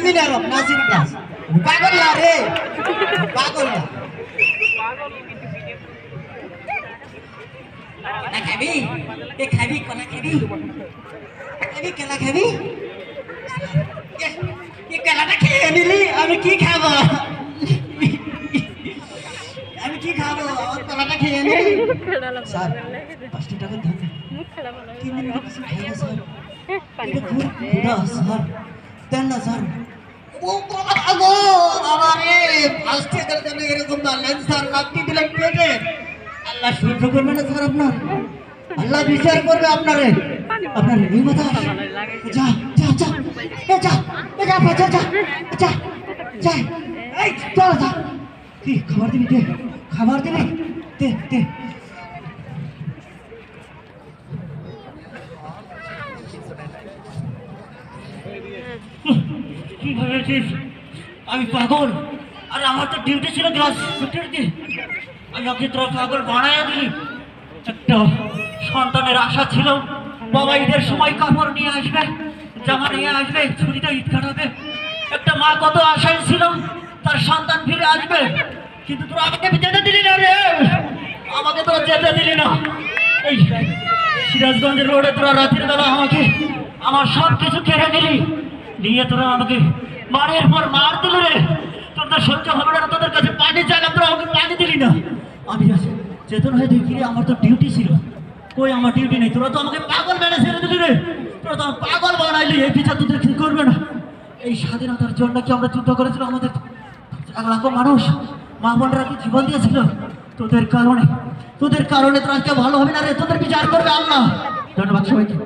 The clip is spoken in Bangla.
winner of nursing class. পাগল না রে, পাগল না। না খাবি? এ খাবি কলা খাবি? খাবি কলা খাবি? এ কলাটা খেয়ে নিলি, আমি কি খাবো? আমি কি খাবো? আমার কলাটা খেয়ে নিলি। স্যার 5 টাকা দেন। 3 দিন কিছু খাই না স্যার। এটা খুব ক্ষুধা স্যার। দেন না স্যার। ও কলা খাবো বাবা রে, 5 টাকার জন্য এরকম বললেন স্যার, আপনি দিলেন পেটে। আল্লাহ সহ্য করবে না স্যার আপনার, আল্লাহ বিচার করবে আপনারে। আপনার এই কথা যা যা যা যা যা যা যা যা যা এই চল যা। কি খাবার দিবি? দে খাবার দিবি, দে দে। কি ভেবেছিস আমি পাগল? আর আমার তো ডিউটি ছিল ক্লাস 15 দিয়ে, আমাকে তোরা পাগল বানায় দিলি। একটা সন্তানের আশা ছিল, বাবা ঈদের সময় কাপড় নিয়ে আসবে, জামা নিয়ে আসবে, ছুটিতে ঈদ কাটাবে। একটা মা কত আশায় ছিল তার সন্তান ফিরে আসবে, কিন্তু তোরা আমাকে যেতে দিলি না রে, আমাকে তোরা যেতে দিলি না। এই সিরাজগঞ্জের রোডে তোরা রাতের বেলা আমাকে আমার সব কিছু কেড়ে নিলি, নিয়ে তোরা আমাকে মারের পর মার দিলি রে। তোদের সহ্য হবে না, তোদের কাছে পানি চাইলাম, তোরা আমাকে পানি দিলি না। আমি চেতন হয়ে দেখি আমার তো ডিউটি ছিল, কই আমার ডিউটি নেই। তোরা তো আমাকে পাগল মেনে ছেড়ে দিলি রে, তোরা তো আমাকে পাগল বানাইলি। এই বিচার তোদের কি করবে না? এই স্বাধীনতার জন্য কি আমরা যুদ্ধ করেছিলাম? আমাদের 1 লাখ মানুষ মা বোনরা কি জীবন দিয়েছিল? তোদের কারণে তোরা আজকে ভালো হবে না রে, তোদের বিচার করবে আল্লাহ। ধন্যবাদ সবাইকে।